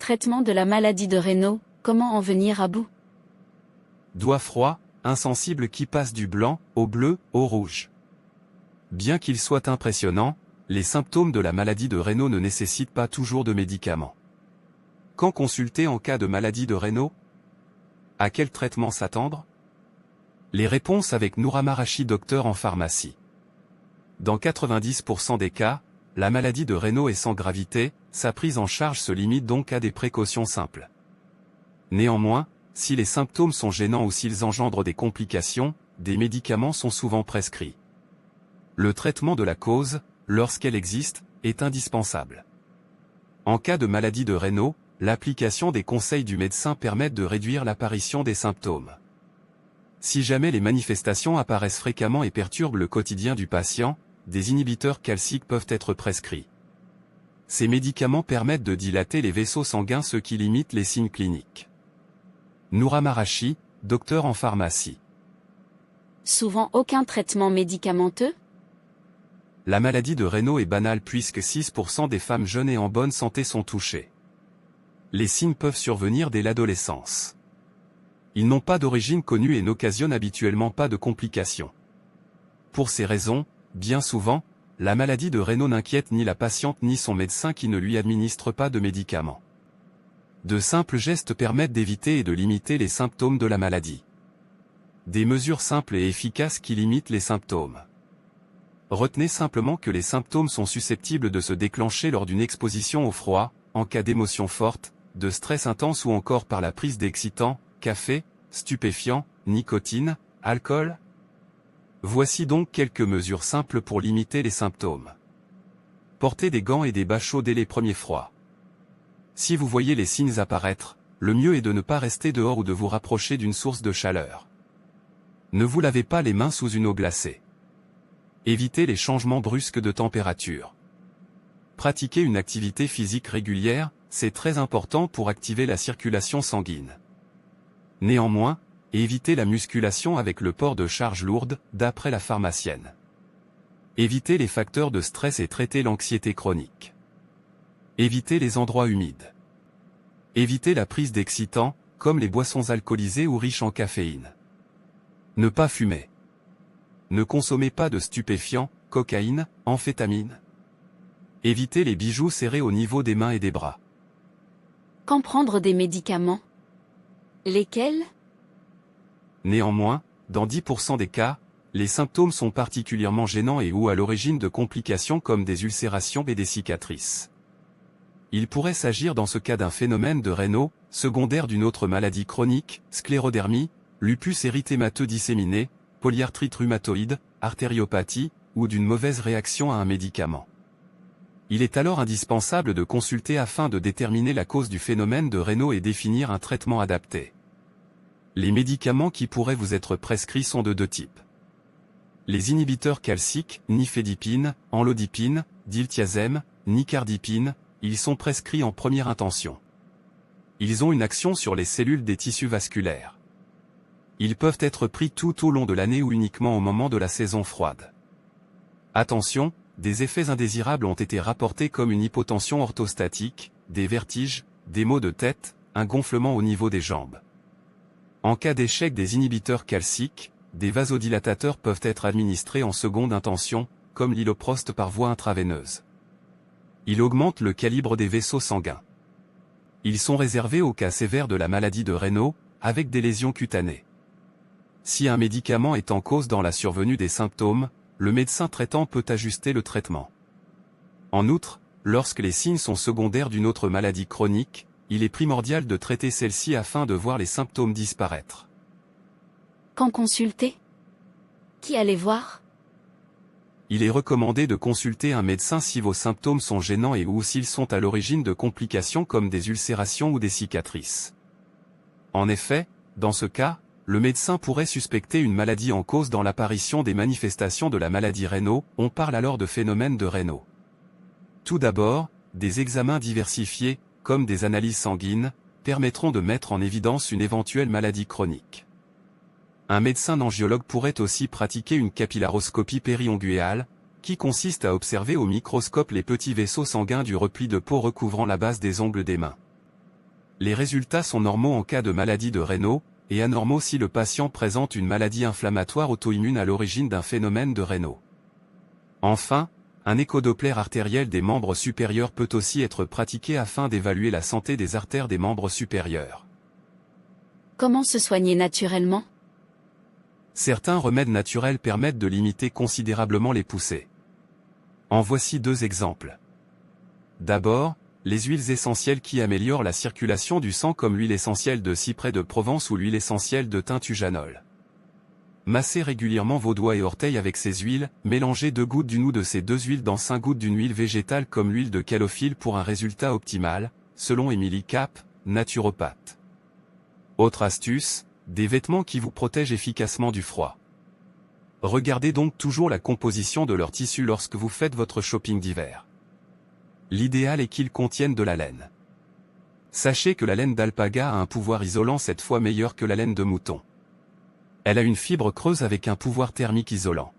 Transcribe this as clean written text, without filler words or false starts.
Traitement de la maladie de Raynaud, comment en venir à bout? Doigt froid, insensible qui passe du blanc, au bleu, au rouge. Bien qu'il soit impressionnant, les symptômes de la maladie de Raynaud ne nécessitent pas toujours de médicaments. Quand consulter en cas de maladie de Raynaud? À quel traitement s'attendre? Les réponses avec Noura Marachi, docteur en pharmacie. Dans 90% des cas, la maladie de Raynaud est sans gravité, sa prise en charge se limite donc à des précautions simples. Néanmoins, si les symptômes sont gênants ou s'ils engendrent des complications, des médicaments sont souvent prescrits. Le traitement de la cause, lorsqu'elle existe, est indispensable. En cas de maladie de Raynaud, l'application des conseils du médecin permet de réduire l'apparition des symptômes. Si jamais les manifestations apparaissent fréquemment et perturbent le quotidien du patient, des inhibiteurs calciques peuvent être prescrits. Ces médicaments permettent de dilater les vaisseaux sanguins, ce qui limite les signes cliniques. Noura Marachi, docteur en pharmacie. Souvent aucun traitement médicamenteux? La maladie de Raynaud est banale puisque 6% des femmes jeunes et en bonne santé sont touchées. Les signes peuvent survenir dès l'adolescence. Ils n'ont pas d'origine connue et n'occasionnent habituellement pas de complications. Pour ces raisons, bien souvent, la maladie de Raynaud n'inquiète ni la patiente ni son médecin qui ne lui administre pas de médicaments. De simples gestes permettent d'éviter et de limiter les symptômes de la maladie. Des mesures simples et efficaces qui limitent les symptômes. Retenez simplement que les symptômes sont susceptibles de se déclencher lors d'une exposition au froid, en cas d'émotion forte, de stress intense ou encore par la prise d'excitants, café, stupéfiants, nicotine, alcool. Voici donc quelques mesures simples pour limiter les symptômes. Portez des gants et des bas chauds dès les premiers froids. Si vous voyez les signes apparaître, le mieux est de ne pas rester dehors ou de vous rapprocher d'une source de chaleur. Ne vous lavez pas les mains sous une eau glacée. Évitez les changements brusques de température. Pratiquer une activité physique régulière, c'est très important pour activer la circulation sanguine. Néanmoins, évitez la musculation avec le port de charges lourdes, d'après la pharmacienne. Évitez les facteurs de stress et traitez l'anxiété chronique. Évitez les endroits humides. Évitez la prise d'excitants, comme les boissons alcoolisées ou riches en caféine. Ne pas fumer. Ne consommez pas de stupéfiants, cocaïne, amphétamine. Évitez les bijoux serrés au niveau des mains et des bras. Quand prendre des médicaments? Lesquels? Néanmoins, dans 10% des cas, les symptômes sont particulièrement gênants et ou à l'origine de complications comme des ulcérations et des cicatrices. Il pourrait s'agir dans ce cas d'un phénomène de Raynaud, secondaire d'une autre maladie chronique, sclérodermie, lupus érythémateux disséminé, polyarthrite rhumatoïde, artériopathie, ou d'une mauvaise réaction à un médicament. Il est alors indispensable de consulter afin de déterminer la cause du phénomène de Raynaud et définir un traitement adapté. Les médicaments qui pourraient vous être prescrits sont de deux types. Les inhibiteurs calciques, nifedipine, amlodipine, diltiazem, nicardipine, ils sont prescrits en première intention. Ils ont une action sur les cellules des tissus vasculaires. Ils peuvent être pris tout au long de l'année ou uniquement au moment de la saison froide. Attention, des effets indésirables ont été rapportés comme une hypotension orthostatique, des vertiges, des maux de tête, un gonflement au niveau des jambes. En cas d'échec des inhibiteurs calciques, des vasodilatateurs peuvent être administrés en seconde intention, comme l'iloprost par voie intraveineuse. Ils augmentent le calibre des vaisseaux sanguins. Ils sont réservés aux cas sévères de la maladie de Raynaud, avec des lésions cutanées. Si un médicament est en cause dans la survenue des symptômes, le médecin traitant peut ajuster le traitement. En outre, lorsque les signes sont secondaires d'une autre maladie chronique, il est primordial de traiter celle-ci afin de voir les symptômes disparaître. Quand consulter? Qui aller voir? Il est recommandé de consulter un médecin si vos symptômes sont gênants et ou s'ils sont à l'origine de complications comme des ulcérations ou des cicatrices. En effet, dans ce cas, le médecin pourrait suspecter une maladie en cause dans l'apparition des manifestations de la maladie Raynaud, on parle alors de phénomène de Raynaud. Tout d'abord, des examens diversifiés, comme des analyses sanguines, permettront de mettre en évidence une éventuelle maladie chronique. Un médecin angiologue pourrait aussi pratiquer une capillaroscopie périunguéale, qui consiste à observer au microscope les petits vaisseaux sanguins du repli de peau recouvrant la base des ongles des mains. Les résultats sont normaux en cas de maladie de Raynaud, et anormaux si le patient présente une maladie inflammatoire auto-immune à l'origine d'un phénomène de Raynaud. Enfin, un échodoppler artériel des membres supérieurs peut aussi être pratiqué afin d'évaluer la santé des artères des membres supérieurs. Comment se soigner naturellement? Certains remèdes naturels permettent de limiter considérablement les poussées. En voici 2 exemples. D'abord, les huiles essentielles qui améliorent la circulation du sang comme l'huile essentielle de cyprès de Provence ou l'huile essentielle de thym tujanol. Massez régulièrement vos doigts et orteils avec ces huiles, mélangez 2 gouttes d'une ou de ces 2 huiles dans 5 gouttes d'une huile végétale comme l'huile de calophylle pour un résultat optimal, selon Émilie Cap, naturopathe. Autre astuce, des vêtements qui vous protègent efficacement du froid. Regardez donc toujours la composition de leur tissu lorsque vous faites votre shopping d'hiver. L'idéal est qu'ils contiennent de la laine. Sachez que la laine d'alpaga a un pouvoir isolant 7 fois meilleur que la laine de mouton. Elle a une fibre creuse avec un pouvoir thermique isolant.